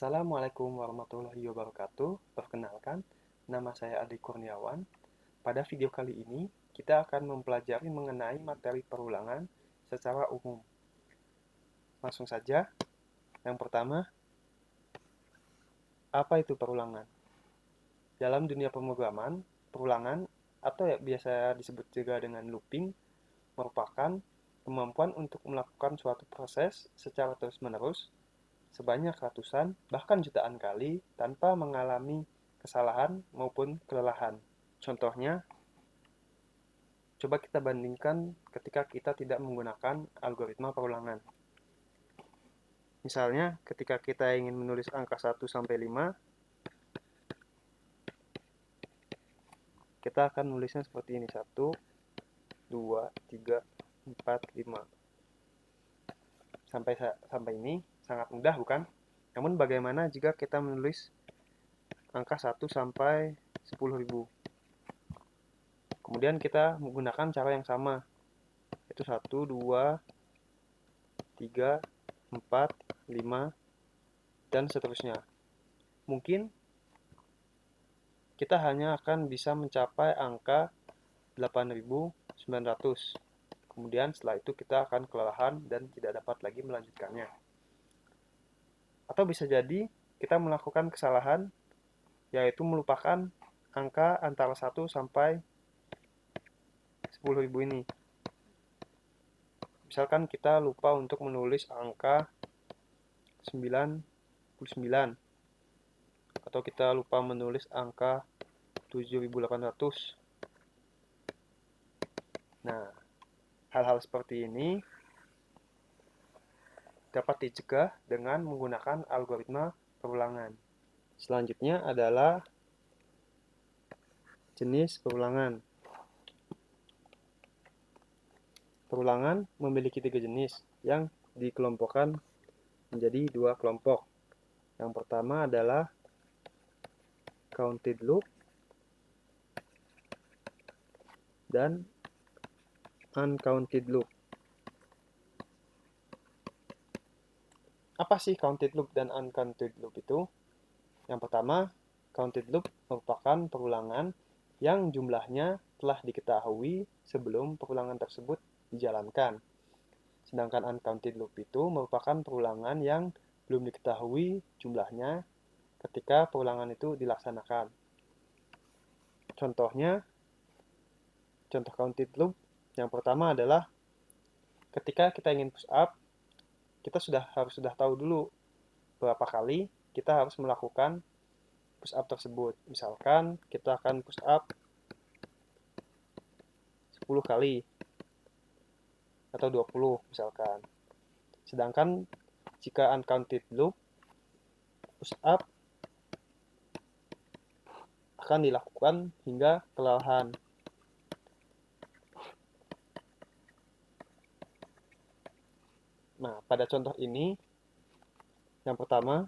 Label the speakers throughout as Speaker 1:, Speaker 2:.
Speaker 1: Assalamualaikum warahmatullahi wabarakatuh. Perkenalkan, nama saya Adi Kurniawan. Pada video kali ini, kita akan mempelajari mengenai materi perulangan secara umum. Langsung saja, yang pertama, apa itu perulangan? Dalam dunia pemrograman, perulangan atau yang biasa disebut juga dengan looping merupakan kemampuan untuk melakukan suatu proses secara terus-menerus sebanyak ratusan, bahkan jutaan kali tanpa mengalami kesalahan maupun kelelahan. Contohnya, coba kita bandingkan ketika kita tidak menggunakan algoritma perulangan. Misalnya, ketika kita ingin menulis angka 1 sampai 5, kita akan menulisnya seperti ini. 1, 2, 3, 4, 5. Sampai ini sangat mudah, bukan? Namun bagaimana jika kita menulis angka 1 sampai 10.000? Kemudian kita menggunakan cara yang sama, yaitu 1, 2, 3, 4, 5, dan seterusnya. Mungkin kita hanya akan bisa mencapai angka 8.900. Kemudian setelah itu kita akan kelelahan dan tidak dapat lagi melanjutkannya. Atau bisa jadi kita melakukan kesalahan, yaitu melupakan angka antara 1 sampai 10.000 ini. Misalkan kita lupa untuk menulis angka 99, atau kita lupa menulis angka 7.800. Nah, hal-hal seperti ini dapat dicegah dengan menggunakan algoritma perulangan. Selanjutnya adalah jenis perulangan. Perulangan memiliki 3 jenis yang dikelompokkan menjadi 2 kelompok. Yang pertama adalah counted loop dan uncounted loop. Apa sih counted loop dan uncounted loop itu? Yang pertama, counted loop merupakan perulangan yang jumlahnya telah diketahui sebelum perulangan tersebut dijalankan. Sedangkan uncounted loop itu merupakan perulangan yang belum diketahui jumlahnya ketika perulangan itu dilaksanakan. Contohnya, contoh counted loop yang pertama adalah ketika kita ingin push up, kita harus tahu dulu berapa kali kita harus melakukan push up tersebut. Misalkan kita akan push up 10 kali atau 20 misalkan. Sedangkan jika uncounted loop, push up akan dilakukan hingga kelelahan. Nah, pada contoh ini, yang pertama,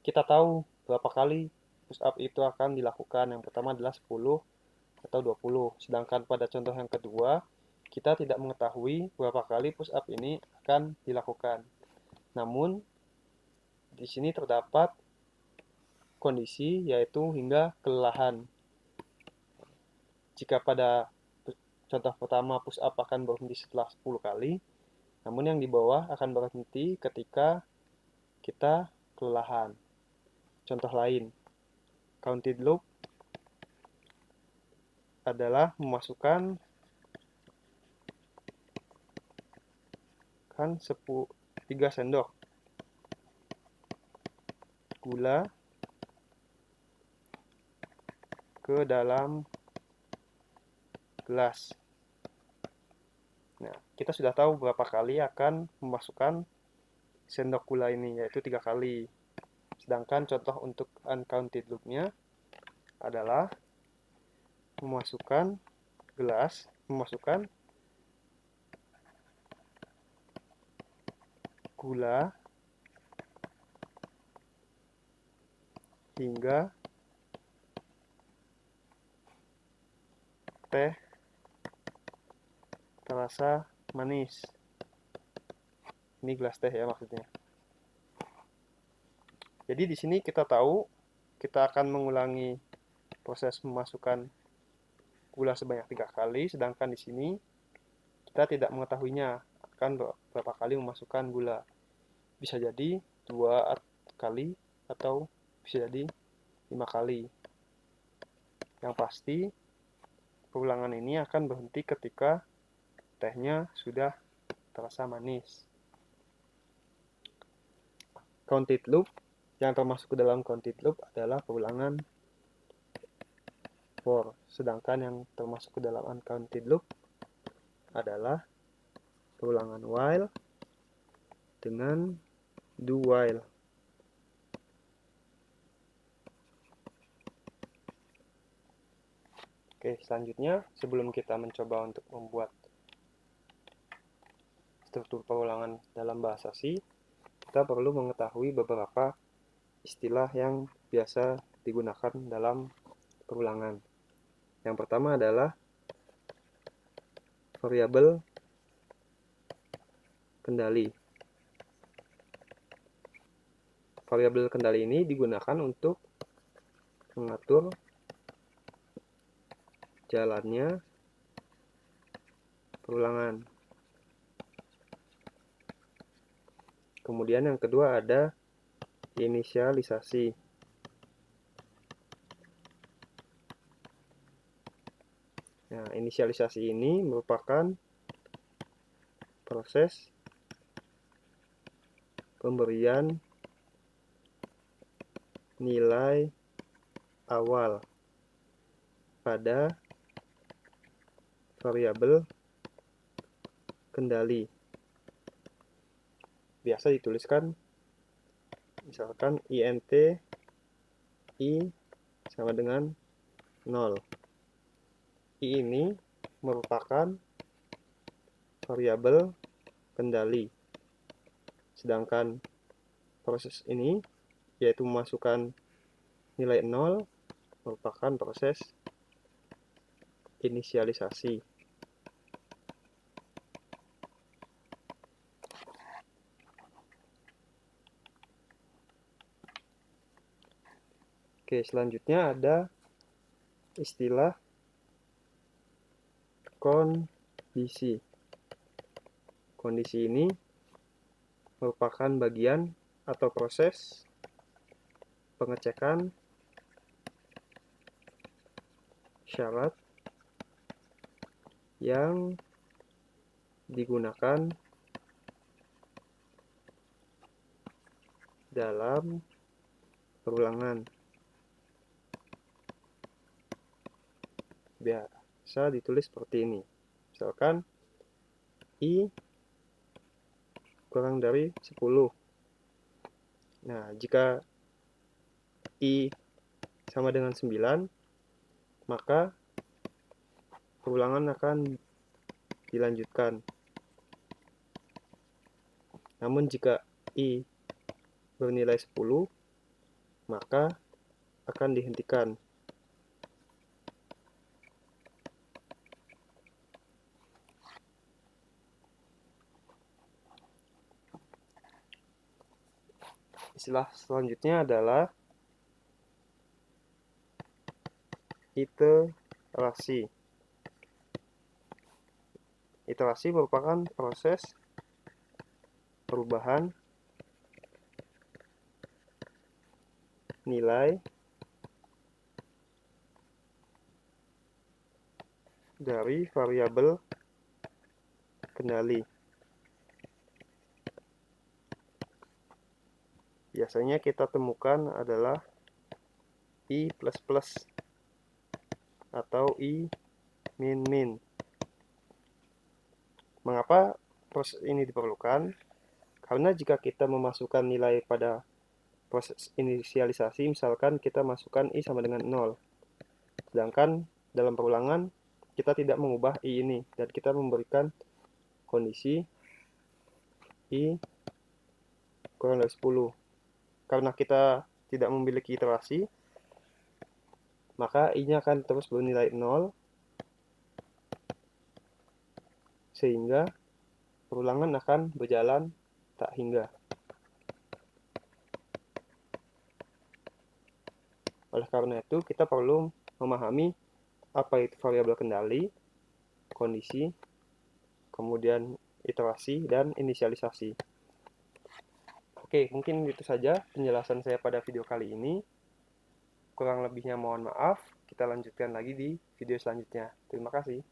Speaker 1: kita tahu berapa kali push up itu akan dilakukan. Yang pertama adalah 10 atau 20. Sedangkan pada contoh yang kedua, kita tidak mengetahui berapa kali push up ini akan dilakukan. Namun, di sini terdapat kondisi yaitu hingga kelelahan. Jika pada contoh pertama push up akan berhenti setelah 10 kali, namun yang di bawah akan berhenti ketika kita kelelahan. Contoh lain, counted loop adalah memasukkan 3 sendok gula ke dalam gelas. Nah, kita sudah tahu berapa kali akan memasukkan sendok gula ini, yaitu 3 kali. Sedangkan contoh untuk uncounted loop-nya adalah memasukkan gula hingga teh terasa manis. Ini gelas teh ya maksudnya. Jadi di sini kita tahu kita akan mengulangi proses memasukkan gula sebanyak 3 kali, sedangkan di sini kita tidak mengetahuinya akan berapa kali memasukkan gula. Bisa jadi 2 kali atau bisa jadi 5 kali. Yang pasti perulangan ini akan berhenti ketika tehnya sudah terasa manis. Counted loop yang termasuk ke dalam counted loop adalah perulangan for, sedangkan yang termasuk ke dalam uncounted loop adalah perulangan while dengan do while. Oke, selanjutnya sebelum kita mencoba untuk membuat struktur perulangan dalam bahasa C, kita perlu mengetahui beberapa istilah yang biasa digunakan dalam perulangan. Yang pertama adalah variabel kendali. Variabel kendali ini digunakan untuk mengatur jalannya perulangan. Kemudian yang kedua ada inisialisasi. Nah, inisialisasi ini merupakan proses pemberian nilai awal pada variabel kendali. Biasa dituliskan misalkan int i sama dengan 0. I ini merupakan variabel kendali. Sedangkan proses ini, yaitu memasukkan nilai 0, merupakan proses inisialisasi. Oke, selanjutnya ada istilah kondisi. Kondisi ini merupakan bagian atau proses pengecekan syarat yang digunakan dalam perulangan. Biasa ditulis seperti ini. Misalkan I kurang dari 10. Nah, jika I sama dengan 9, maka perulangan akan dilanjutkan. Namun jika I bernilai 10, maka akan dihentikan. Istilah selanjutnya adalah iterasi. Iterasi merupakan proses perubahan nilai dari variabel kendali. Biasanya kita temukan adalah I++ atau I min-min. Mengapa proses ini diperlukan? Karena jika kita memasukkan nilai pada proses inisialisasi, misalkan kita masukkan I sama dengan 0. Sedangkan dalam perulangan, kita tidak mengubah I ini, dan kita memberikan kondisi I kurang dari 10. Karena kita tidak memiliki iterasi, maka I-nya akan terus bernilai 0, sehingga perulangan akan berjalan tak hingga. Oleh karena itu, kita perlu memahami apa itu variabel kendali, kondisi, kemudian iterasi, dan inisialisasi. Oke, mungkin itu saja penjelasan saya pada video kali ini. Kurang lebihnya mohon maaf. Kita lanjutkan lagi di video selanjutnya. Terima kasih.